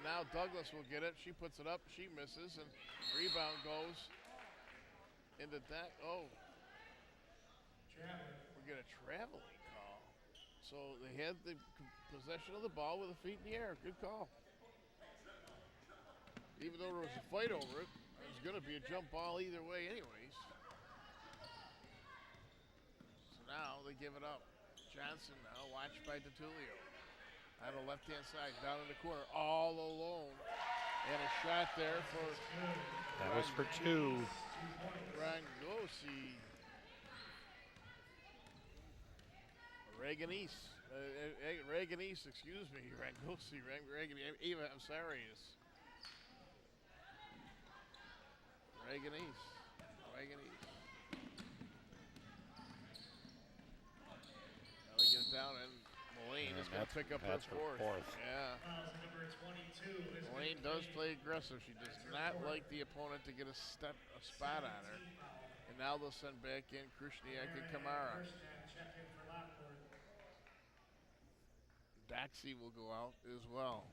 And now Douglas will get it. She puts it up. She misses. And rebound goes into that. Oh. We get a traveling call. So they had the possession of the ball with the feet in the air. Good call. Even though there was a fight over it, it was going to be a jump ball either way anyways. So now they give it up. Johnson now watched by DeTulio. On the left-hand side, down in the corner, all alone. And a shot there for... That was for 2. Rangosi. Reaganese, excuse me. Rangosi, Reaganese. Eva, I'm sorry. Reaganese. Now they get it down, and Mullane is going to pick up her fourth. Yeah. Mullane does play aggressive. She does not like the opponent to get a spot on her. And now they'll send back in Krishniak and Kamara. Daxie will go out as well.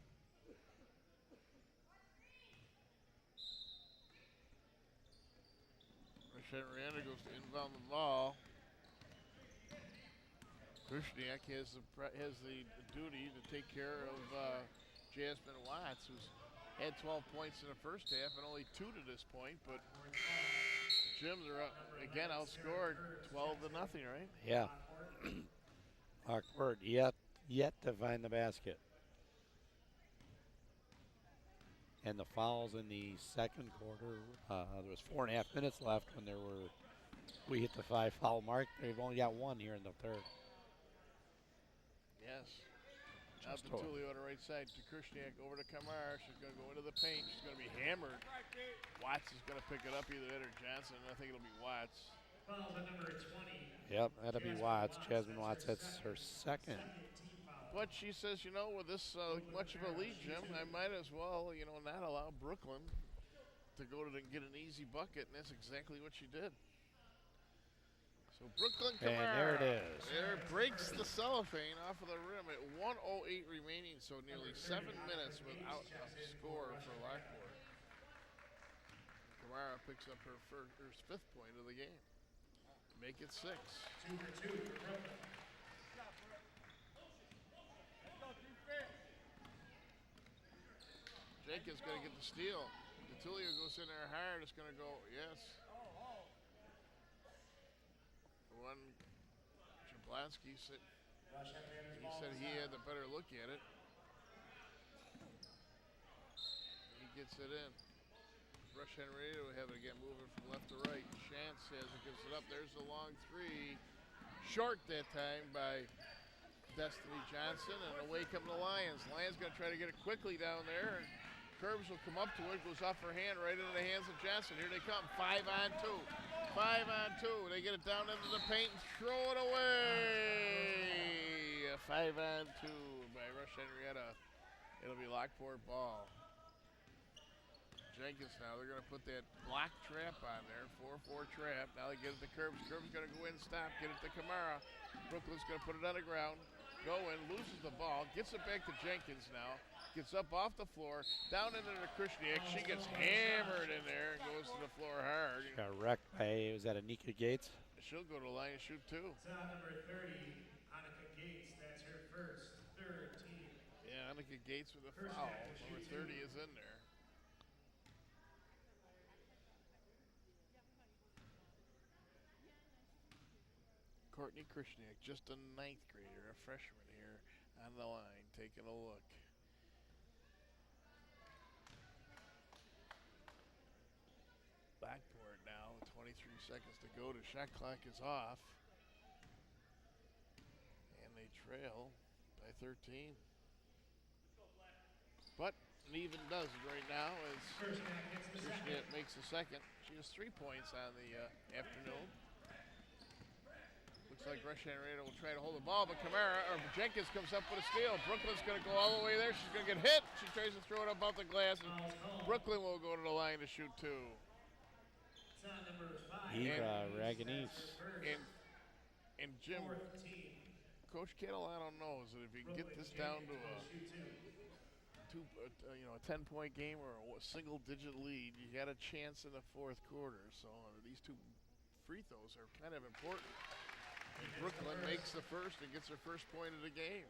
Henrietta goes to inbound the ball. Krishniak has the duty to take care of Jasmine Watts, who's had 12 points in the first half and only 2 to this point, but Jims are up again, outscored 12-0, right? Yeah. Lockport yet to find the basket. And the fouls in the second quarter, there was 4.5 minutes left when we hit the 5 foul mark. They've only got 1 here in the third. Yes. Now to Tulio on the right side, to Krishniak, over to Kamara. She's going to go into the paint. She's going to be hammered. Watts is going to pick it up, either that or Johnson. I think it'll be Watts. Number 20. Yep, that'll be Watts. Jasmine Watts, that's her second. But she says, with this much of a lead, Jim, I might as well, not allow Brooklyn to go to get an easy bucket, and that's exactly what she did. So Brooklyn Kamara. And there it is. There breaks the cellophane off of the rim at 1:08 remaining, so nearly 7 minutes without a score for Lockport. Kamara picks up her 5th point of the game. Make it 6. 2 for 2 for Brooklyn. Jenkins going to get the steal. DeTulio goes in there hard. It's going to go, yes. One, Jablonski said he had the better look at it. He gets it in. Rush Henrietta will have it again, moving from left to right. Chance has it, gives it up. There's the long 3. Short that time by Destiny Johnson, and away come the Lions. Lions going to try to get it quickly down there, and Curbs will come up to it, goes off her hand, right into the hands of Johnson. Here they come, 5-on-2. 5-on-2. They get it down into the paint and throw it away. A 5-on-2 by Rush Henrietta. It'll be Lockport ball. Jenkins now, they're going to put that block trap on there, 4-4 trap. Now they get it to Curbs. Curbs going to go in, stop, get it to Kamara. Brooklyn's going to put it on the ground, go in, loses the ball, gets it back to Jenkins now, gets up off the floor, down into the Krishniak. She gets hammered in there and goes to the floor hard. She got wrecked by, was that Anika Gates? She'll go to the line and shoot 2. Number 30, Annika Gates, that's her first, 3rd team. Yeah, Annika Gates with a foul. Number 30 is in there. Courtney Krishniak, just a 9th grader, a freshman here on the line, taking a look. Backboard now, 23 seconds to go. The shot clock is off. And they trail by 13. But it even does it right now as Krishniak makes the second. She has 3 points on the afternoon. Looks like Rush Henrietta will try to hold the ball, but Jenkins comes up with a steal. Brooklyn's going to go all the way there. She's going to get hit. She tries to throw it up off the glass, and Brooklyn will go to the line to shoot 2. Eva Raganese. And Jim, Coach Catalano knows that if you can get this down to a 10-point game or a single-digit lead, you got a chance in the fourth quarter. So these two free throws are kind of important. And Brooklyn makes the first and gets her first point of the game.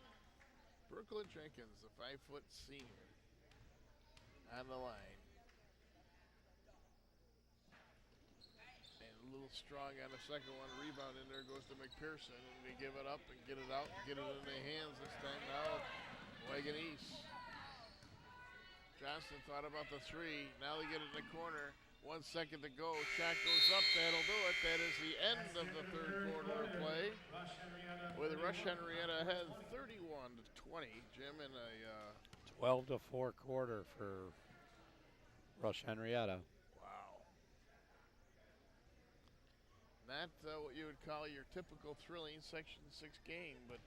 Brooklyn Jenkins, the 5-foot senior, on the line. And a little strong on the second one. Rebound in there goes to McPherson, and they give it up and get it out and get it in their hands this time now. Wagon East. Johnson thought about the three. Now they get it in the corner. 1 second to go. Shot goes up. That'll do it. That is the end of the third quarter of play. With Rush Henrietta ahead 31-20. Jim in a 12-4 quarter for Rush Henrietta. wow. Not what you would call your typical thrilling Section 6 game, but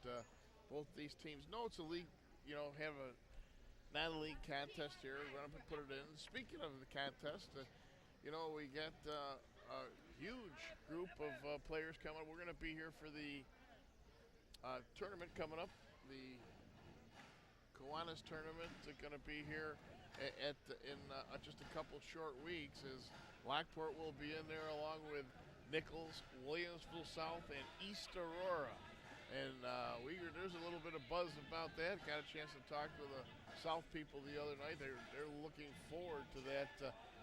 both these teams know it's a league. Have a non-league contest here. Run up and put it in. Speaking of the contest, we got a huge group of players coming. We're going to be here for the tournament coming up. The Kiwanis tournament is going to be here in just a couple short weeks. As Lockport will be in there along with Nichols, Williamsville South, and East Aurora. And there's a little bit of buzz about that. Got a chance to talk with the South people the other night. They're looking forward to that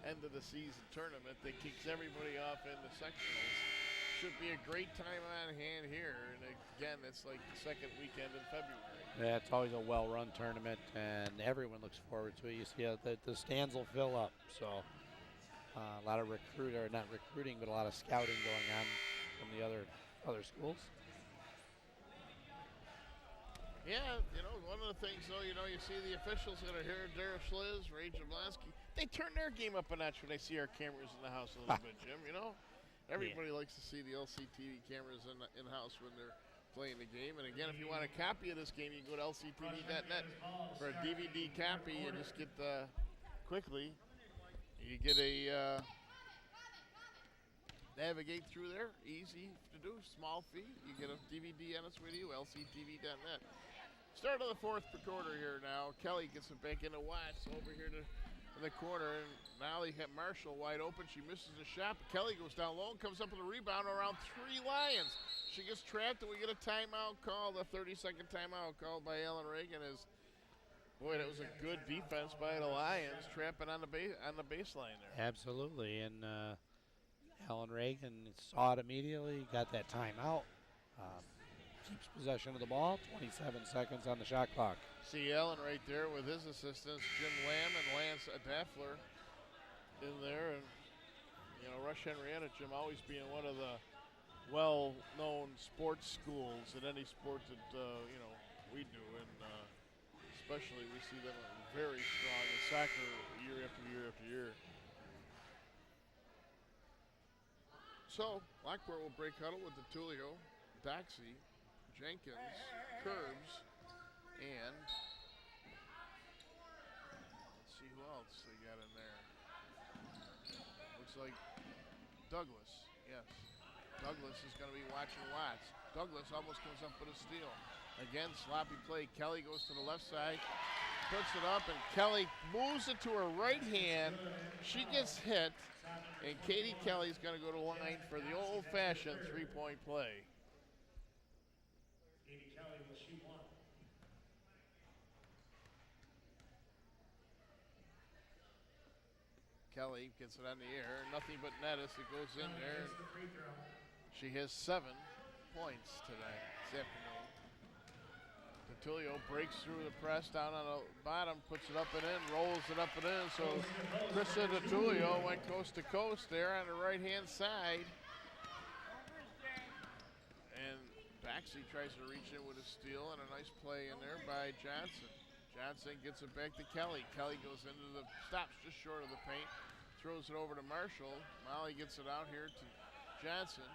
end of the season tournament that kicks everybody off in the sectionals. Should be a great time on hand here. And again, it's like the second weekend in February. Yeah, it's always a well-run tournament, and everyone looks forward to it. You see the stands will fill up. So a lot of not recruiting, but a lot of scouting going on from the other schools. Yeah, one of the things, though, you see the officials that are here, Darrell Schliz, Ray Jablonski, they turn their game up a notch when they see our cameras in the house a little bit, Jim, Everybody likes to see the LCTV cameras in the house when they're playing the game. And again, if you want a copy of this game, you can go to lctv.net for a DVD copy and just get quickly. You get a navigate through there, easy to do, small fee. You get a DVD on its way to you, lctv.net. Start of the fourth quarter here now. Kelly gets it back into Watts over here in the corner, and now they have Marshall wide open. She misses the shot, but Kelly goes down low and comes up with a rebound around 3 Lions. She gets trapped, and we get a timeout call, the 30-second timeout called by Ellen Reagan. Boy, that was a good defense by the Lions, trapping on the baseline there. Absolutely, and Ellen Reagan saw it immediately, got that timeout. Keeps possession of the ball, 27 seconds on the shot clock. See Ellen right there with his assistants, Jim Lamb and Lance Daffler in there. And, Rush Henrietta, Jim, always being one of the well-known sports schools in any sport that, we do. And especially we see them very strong in soccer year after year after year. So, Lockport will break huddle with DeTulio, Doxey, Jenkins, Curbs, and let's see who else they got in there. Looks like Douglas, yes. Douglas is going to be watching Watts. Douglas almost comes up with a steal. Again, sloppy play. Kelly goes to the left side, puts it up, and Kelly moves it to her right hand. She gets hit, and Katie Kelly's going to go to line for the old-fashioned three-point play. Kelly gets it on the air. Nothing but Nettis. It goes in there. She has 7 points tonight, this afternoon. DeTulio breaks through the press down on the bottom, puts it up and in, rolls it up and in. So Krista DeTulio went coast to coast there on the right-hand side. And Baxley tries to reach in with a steal and a nice play in there by Johnson. Johnson gets it back to Kelly. Kelly goes into stops just short of the paint, throws it over to Marshall. Molly gets it out here to Johnson.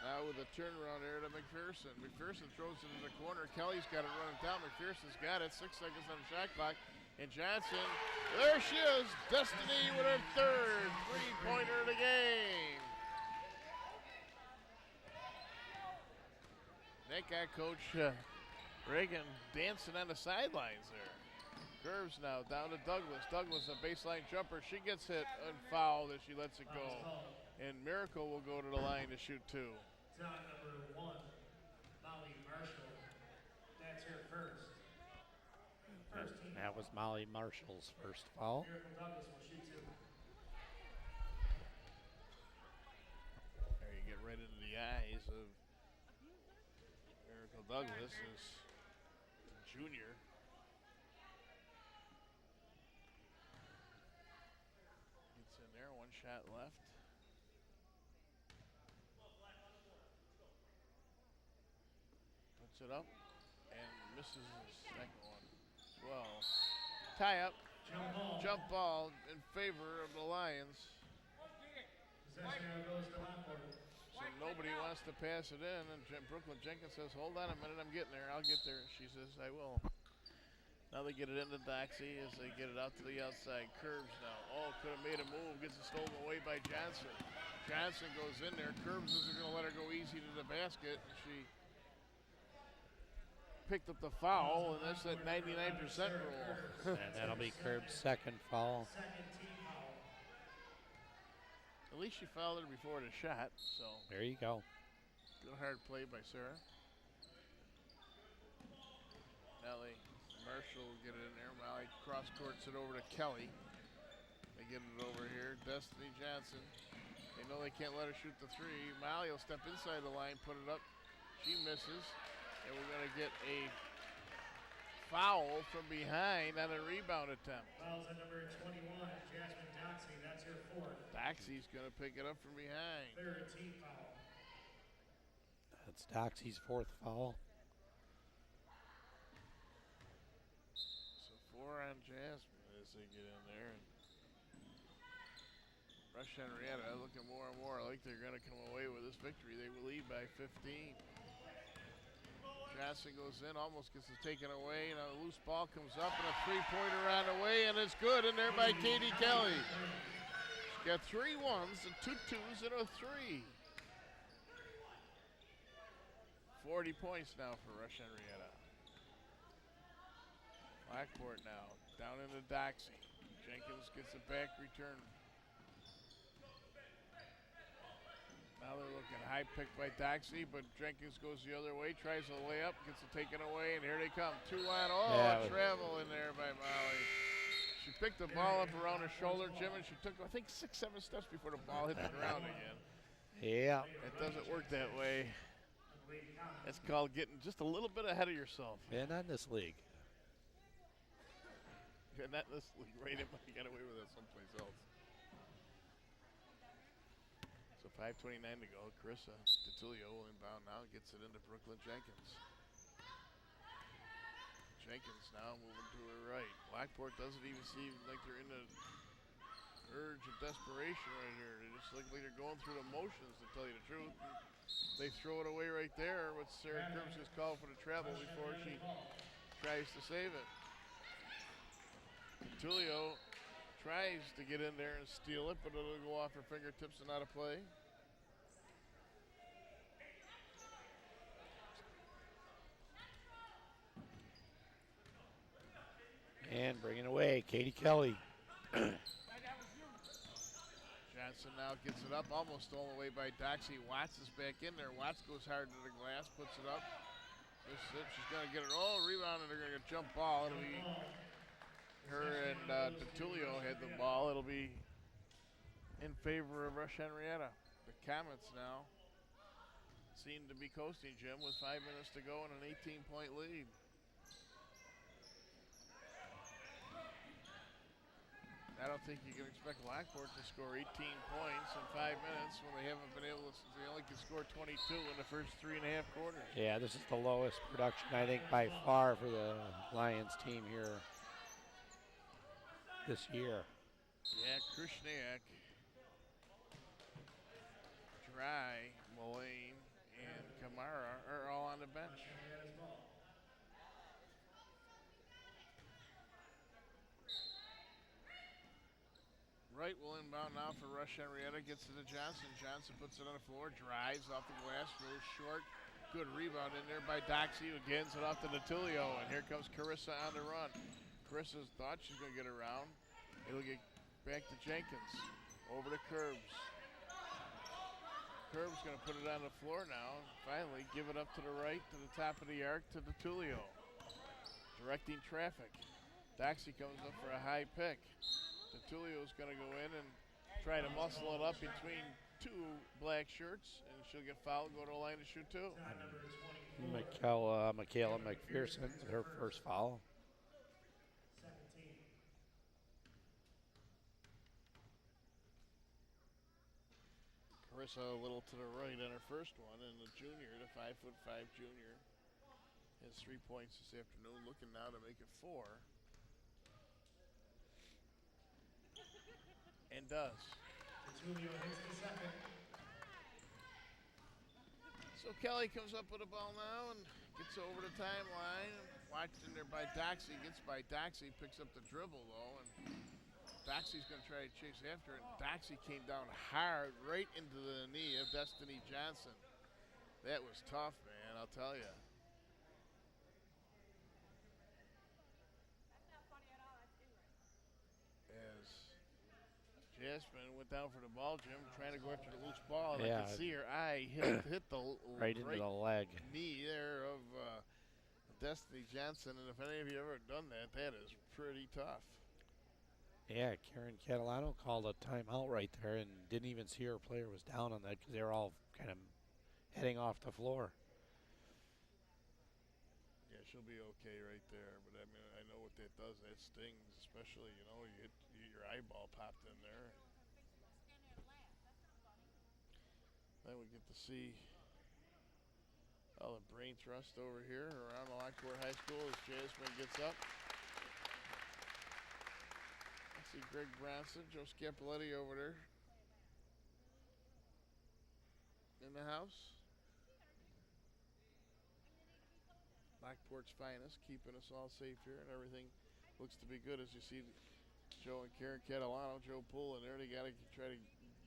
Now with a turnaround there to McPherson. McPherson throws it in the corner. Kelly's got it running down. McPherson's got it. 6 seconds on the shot clock. And Johnson, there she is. Destiny with her third three-pointer of the game. That got Coach Reagan dancing on the sidelines there. Curves now down to Douglas. Douglas, a baseline jumper. She gets hit and fouled as she lets it go. And Miracle will go to the line to shoot 2. It's on number 1, Molly Marshall. That's her first. First team. That was Molly Marshall's first foul. Miracle Douglas will shoot 2. There you get right into the eyes of Miracle Douglas as junior. Gets in there, 1 shot left. Puts it up and misses the second one as well. Tie up, jump ball in favor of the Lions. Possession goes to Lockport. So nobody wants to pass it in, and Brooklyn Jenkins says, hold on a minute, I'm getting there, I'll get there. She says, I will. Now they get it into Doxy as they get it out to the outside. Curbs now. Oh, could have made a move, gets it stolen away by Johnson. Johnson goes in there. Curbs isn't going to let her go easy to the basket. She picked up the foul, and that's that 99% rule. And that'll be Curb's second foul. Second team foul. At least she fouled her before the shot, so. There you go. Good hard play by Sarah. Molly Marshall will get it in there. Molly cross courts it over to Kelly. They get it over here. Destiny Johnson. They know they can't let her shoot the 3. Molly will step inside the line, put it up. She misses. And we're going to get a foul from behind on a rebound attempt. Fouls on number 21, Jasmine Doxy. That's her 4th. Doxy's going to pick it up from behind. Third team foul. That's Doxy's 4th foul. So 4 on Jasmine as they get in there. And Rush Henrietta looking more and more like they're going to come away with this victory. They will lead by 15. Johnson goes in, almost gets it taken away, and a loose ball comes up, and a 3-pointer on the way, and it's good in there by Katie Kelly. She's got 3 1s and 2 2s and a 3. 40 points now for Rush Henrietta. Blackport now, down into Doxy. Jenkins gets it back, return. Now they're looking high pick by Doxy, but Jenkins goes the other way, tries a layup, gets it taken away, and here they come. 2 line, travel in there by Molly. She picked the ball up around her shoulder, Jim, and she took, I think, 6, 7 steps before the ball hit the ground again. Yeah. It doesn't work that way. It's called getting just a little bit ahead of yourself. And on this league. And not this league, right? You got away with it someplace else. So 5:29 to go. Carissa DeTilio will inbound now, gets it into Brooklyn Jenkins. Jenkins now moving to her right. Blackport doesn't even seem like they're in the urge of desperation right here. They just look like they're going through the motions, to tell you the truth. They throw it away right there with Sarah Curbs just called for the travel before she tries to save it. Tulio tries to get in there and steal it, but it'll go off her fingertips and out of play. And bringing away Katie Kelly. Johnson now gets it up, almost stolen away by Doxy. Watts is back in there. Watts goes hard to the glass, puts it up. This is it. She's going to get it. Oh, rebound, and they're going to get a jump ball. It'll be her and DeTulio had the ball. It'll be in favor of Rush Henrietta. The Comets now seem to be coasting, Jim, with 5 minutes to go and an 18-point lead. I don't think you can expect Lockport to score 18 points in 5 minutes when they haven't been able to. They only can score 22 in the first 3.5 quarters. Yeah, this is the lowest production, I think, by far for the Lions team here this year. Yeah, Krishniak, Dry, Mullane, and Kamara are all on the bench. Wright will inbound now for Rush Henrietta. Gets it to Johnson. Johnson puts it on the floor. Drives off the glass. Moves short. Good rebound in there by Doxy, who gets it off to DeTulio. And here comes Carissa on the run. Carissa thought she's going to get around. It'll get back to Jenkins. Over to Curbs. Curbs going to put it on the floor now. Finally, give it up to the right, to the top of the arc, to the Tullio. Directing traffic. Doxy comes up for a high pick. The Tullio's going to go in and try to muscle it up between two black shirts, and she'll get fouled, go to the line to shoot two. Michaela McPherson, her first foul. Carissa a little to the right on her first one, and the junior, the 5'5" junior, has 3 points this afternoon, looking now to make it 4. And does. Tullio hits the second. So Kelly comes up with the ball now and gets over the timeline. Watched in there by Doxy, gets by Doxy, picks up the dribble though, and Doxy's going to try to chase after it. Doxy came down hard right into the knee of Destiny Johnson. That was tough, man, I'll tell you. Jasmine went down for the ball, Jim, trying to go after the loose ball, and I could see her eye hit the right into the leg knee there of Destiny Johnson. And if any of you ever done that, that is pretty tough. Yeah, Karen Catalano called a timeout right there and didn't even see her player was down on that because they were all kind of heading off the floor. Yeah, she'll be okay right there. But I mean, I know what that does. That stings, especially, you know, you hit your eyeball popped in there. Then we get to see all the brain thrust over here around Lockport High School as Jasmine gets up. I see Greg Bronson, Joe Scapoletti over there in the house. Lockport's finest, keeping us all safe here, and everything looks to be good as you see Joe and Karen Catalano, Joe Poole in there. They got to try to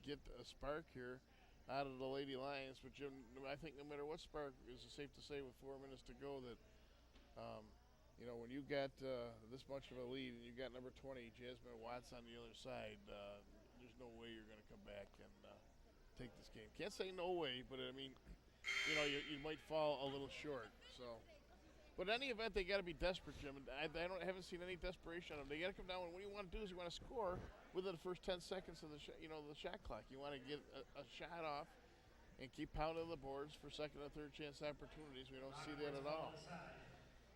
get a spark here out of the Lady Lions. But Jim, I think no matter what spark, is it safe to say with 4 minutes to go that, you know, when you got this much of a lead and you got number 20, Jasmine Watts on the other side, there's no way you're going to come back and take this game. Can't say no way, but I mean, you know, you might fall a little short. So. But in any event, they got to be desperate, Jim. I haven't seen any desperation on them. They got to come down. And what you want to do is you want to score within the first 10 seconds of the the shot clock. You want to get a shot off and keep pounding the boards for second and third chance opportunities. We don't see that at all.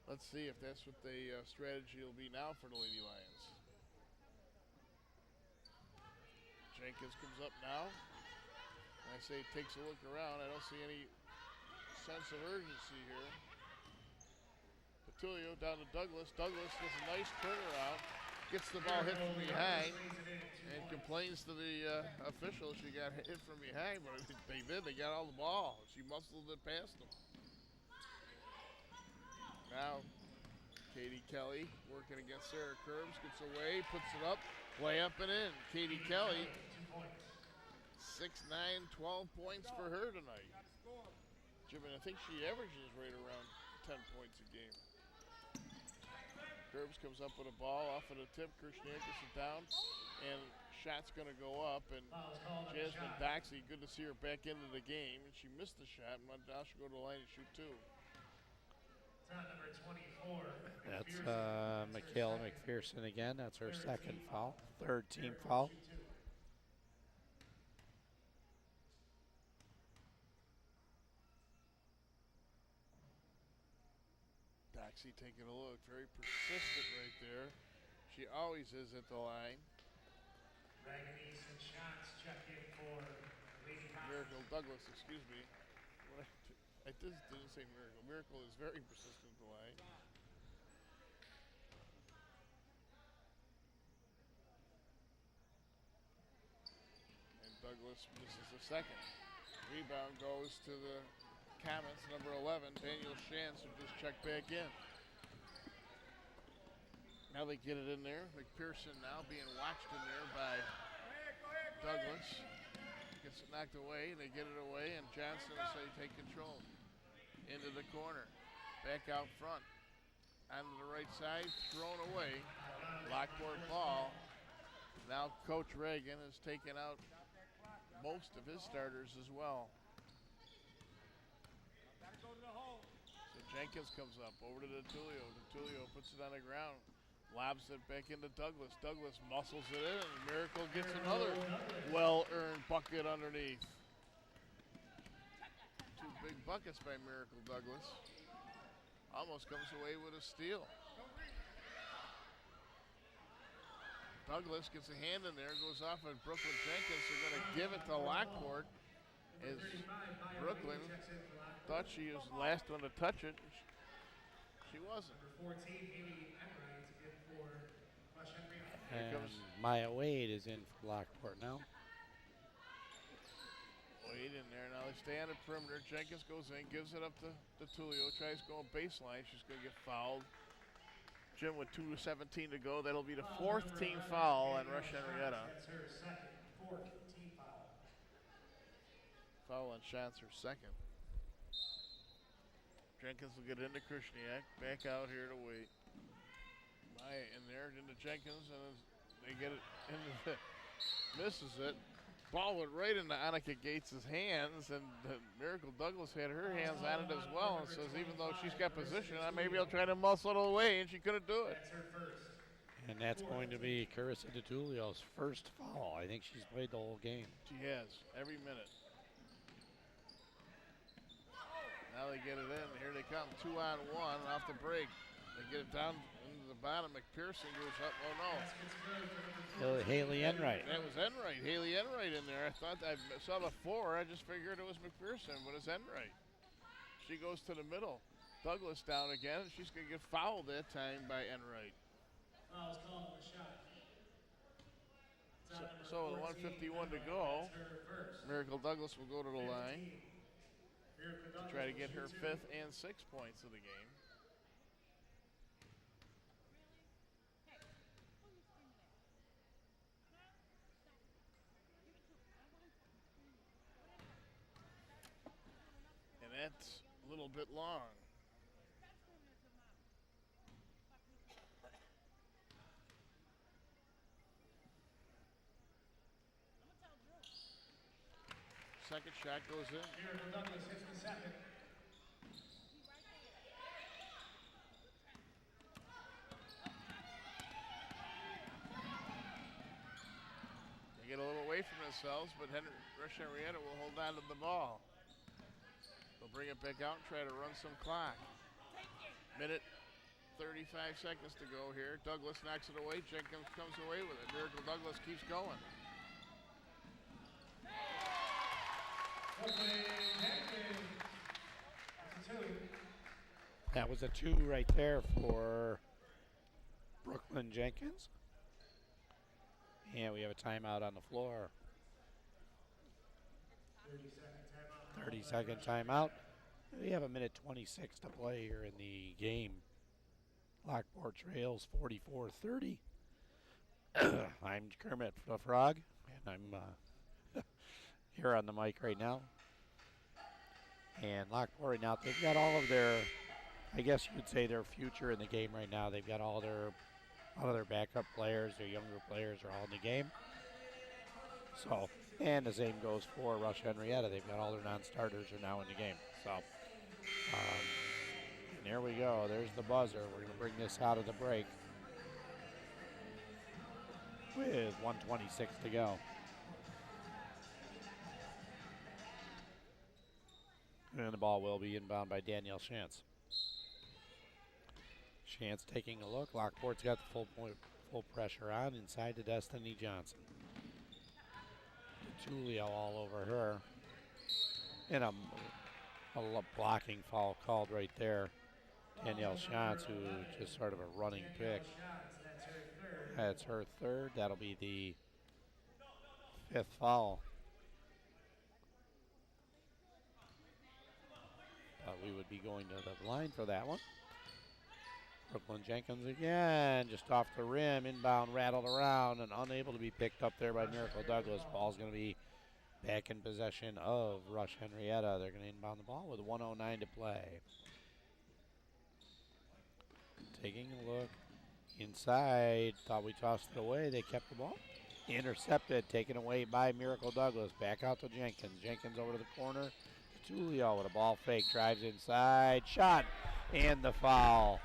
Let's see if that's what the strategy will be now for the Lady Lions. Jenkins comes up now. I say takes a look around. I don't see any sense of urgency here. Tullio down to Douglas. Douglas does a nice turnaround, gets the ball hit from behind, and complains to the official she got hit from behind, but they did. They got all the ball. She muscled it past them. Now, Katie Kelly working against Sarah Curbs, gets away, puts it up, way up and in. Katie Kelly, 6'9", 12 points for her tonight. Jimmy, I think she averages right around 10 points a game. Curbs comes up with a ball off of the tip. Kirchner gets it down, and shot's going to go up. And Jasmine Doxy, good to see her back into the game. And she missed the shot, and now she'll go to the line and shoot two. Number 24. That's Michaela McPherson again. That's her second foul, third team foul. Doxy taking a look, very persistent right there. She always is at the line. Raganese and Shots check in for Lady Miracle Douglas, excuse me. I didn't say Miracle. Miracle is very persistent at the line. And Douglas misses the second. Rebound goes to the Comets, number 11, Daniel Shantz, who just checked back in. Now they get it in there. McPherson now being watched in there by Douglas. Gets it knocked away, they get it away, and Johnson will say take control. Into the corner, back out front. onto the right side, thrown away. Lockport ball. Now Coach Reagan has taken out most of his starters as well. So Jenkins comes up over to DeTulio. DeTulio puts it on the ground. Lobs it back into Douglas. Douglas muscles it in. Miracle gets another well-earned bucket underneath. 2 big buckets by Miracle Douglas. Almost comes away with a steal. Douglas gets a hand in there, goes off of Brooklyn Jenkins. They're going to give it to Lockport as Brooklyn thought she was the last one to touch it. She wasn't. And Maya Wade is in for Lockport now. Wade in there. Now they stay on the perimeter. Jenkins goes in, gives it up to Tulio, tries going baseline. She's going to get fouled. Jim with 2:17 to go. That'll be the 4th team foul on Rush Henrietta. That's her second, 4th team foul. Foul on shots, her second. Jenkins will get into Krishniak. Back out here to wait. Maya in there into Jenkins, and they get it into misses it. Ball went right into Annika Gates' hands, and Miracle Douglas had her hands on it as well, and says even though she's got position, maybe I'll try to muscle it away, and she couldn't do it. That's her first. And that's going to be Carissa DeTulio's first foul. I think she's played the whole game. She has, every minute. Now they get it in. Here they come, 2-on-1 off the break. They get it down into the bottom. McPherson goes up. Oh, no. Haley Enright. That was Enright. Haley Enright in there. I thought I saw the 4. I just figured it was McPherson, but it's Enright. She goes to the middle. Douglas down again. She's going to get fouled that time by Enright. I was calling the shot. So with 1:51 to go, Miracle Douglas will go to the line to try to get her 5th and 6th points of the game. And that's a little bit long. Second shot goes in. Miracle Douglas hits the second. They get a little away from themselves, but Rush Henrietta will hold on to the ball. They'll bring it back out and try to run some clock. Minute 35 seconds to go here. Douglas knocks it away. Jenkins comes away with it. Miracle Douglas keeps going. That was a 2 right there for Brooklyn Jenkins. And we have a timeout on the floor. 30-second timeout. We have a minute 26 to play here in the game. Lockport trails 44-30. I'm Kermit the Frog, and I'm here on the mic right now. And Lockport right now, they've got all of their, I guess you could say their future in the game right now. They've got all of their backup players, their younger players are all in the game. So, and the same goes for Rush Henrietta. They've got all their non-starters are now in the game. So, and there we go. There's the buzzer. We're going to bring this out of the break with 1:26 to go. And the ball will be inbound by Danielle Shantz. Shantz taking a look. Lockport's got the full pressure on inside to Destiny Johnson. Julio all over her. And a blocking foul called right there. Danielle Shantz, who just sort of a running pick. That's her third. That'll be the 5th foul. We would be going to the line for that one. Brooklyn Jenkins again, just off the rim, inbound, rattled around, and unable to be picked up there by Miracle Douglas. Ball's going to be back in possession of Rush Henrietta. They're going to inbound the ball with 1:09 to play. taking a look inside. Thought we tossed it away. They kept the ball. Intercepted, taken away by Miracle Douglas. Back out to Jenkins. Jenkins over to the corner. Tulio with a ball fake. Drives inside. Shot. And the foul.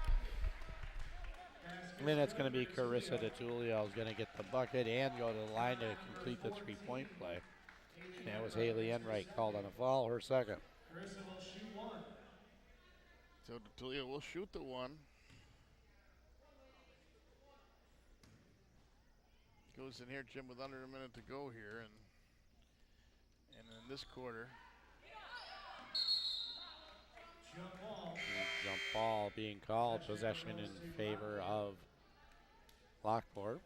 And then it's going to be Carissa DeTulio is going to get the bucket and go to the line to complete the three-point play. And that was Haley Enright called on a foul, her second. So DeTulio will shoot the one. Goes in here, Jim, with under a minute to go here, and in this quarter. Jump ball being called, possession in favor of Lockport.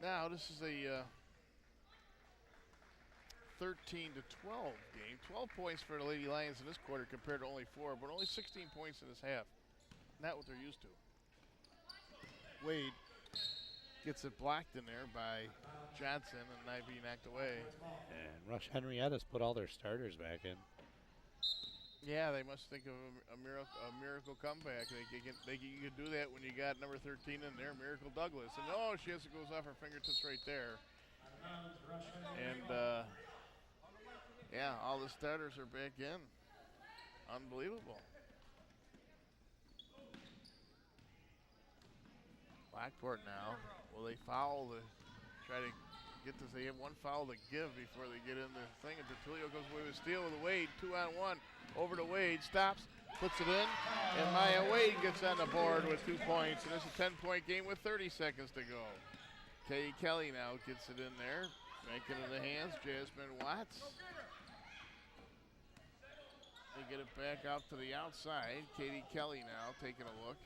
Now this is a 13 to 12 game. 12 points for the Lady Lions in this quarter compared to only 4, but only 16 points in this half. Not what they're used to. Wade gets it blocked in there by Johnson and not being knocked away. And Rush Henrietta's put all their starters back in. Yeah, they must think of a miracle comeback. You can do that when you got number 13 in there, Miracle Douglas. And she goes off her fingertips right there. And yeah, all the starters are back in. Unbelievable. Lockport now. Will they foul to try to get this? They have one foul to give before they get in the thing. And DeTulio goes away with steal with Wade. 2-on-1. Over to Wade. Stops. Puts it in. And Maya Wade gets on the board with 2 points. And it's a 10-point game with 30 seconds to go. Katie Kelly now gets it in there. Making it in the hands. Jasmine Watts. They get it back out to the outside. Katie Kelly now taking a look.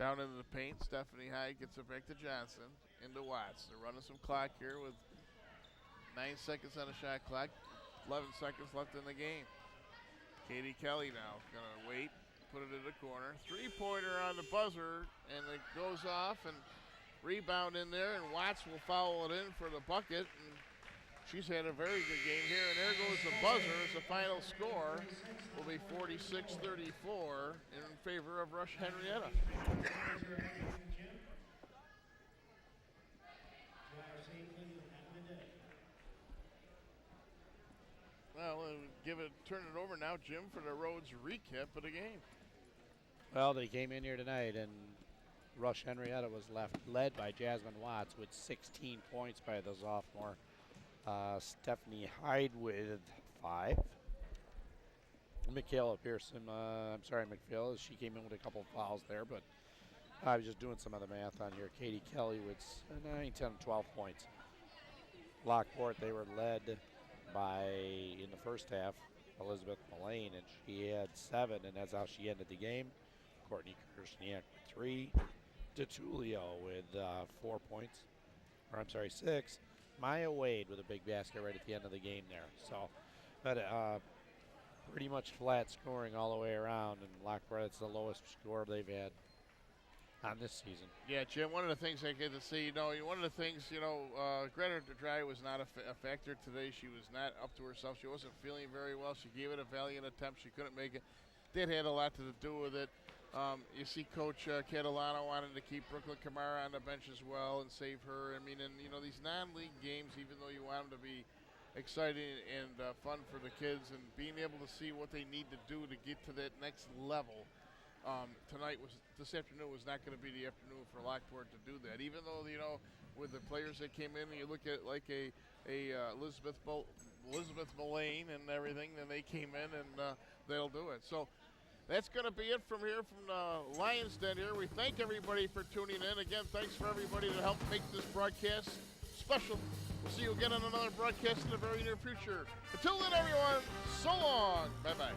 Down into the paint, Stephanie Hyde gets it back to Johnson, into Watts. They're running some clock here with 9 seconds on the shot clock, 11 seconds left in the game. Katie Kelly now gonna wait, put it in the corner. Three-pointer on the buzzer, and it goes off, and rebound in there, and Watts will foul it in for the bucket. And she's had a very good game here, and there goes the buzzer as the final score will be 46-34 in favor of Rush Henrietta. Well, turn it over now, Jim, for the Rhodes recap of the game. Well, they came in here tonight, and Rush Henrietta was led by Jasmine Watts with 16 points by the sophomore. Stephanie Hyde with 5. Michaela Pearson, McPhail, she came in with a couple fouls there, but I was just doing some other math on here. Katie Kelly with 9, 10, 12 points. Lockport, they were led by, in the first half, Elizabeth Mullane, and she had 7, and that's how she ended the game. Courtney Kirshniak with 3. DeTulio with 4 points, 6. Maya Wade with a big basket right at the end of the game there. So, but pretty much flat scoring all the way around, and Lockport, it's the lowest score they've had on this season. Yeah, Jim, one of the things I get to see, Greta Dry was not a factor today. She was not up to herself. She wasn't feeling very well. She gave it a valiant attempt. She couldn't make it. That had a lot to do with it. You see Coach Catalano wanted to keep Brooklyn Kamara on the bench as well and save her. I mean, and, these non-league games, even though you want them to be exciting and fun for the kids, and being able to see what they need to do to get to that next level, this afternoon was not going to be the afternoon for Lockport to do that. Even though, with the players that came in, you look at like a Elizabeth Mullane and everything, then they came in and they'll do it. So that's going to be it from here from the Lions Den here. We thank everybody for tuning in. Again, thanks for everybody to help make this broadcast special. We'll see you again on another broadcast in the very near future. Until then, everyone, so long. Bye-bye.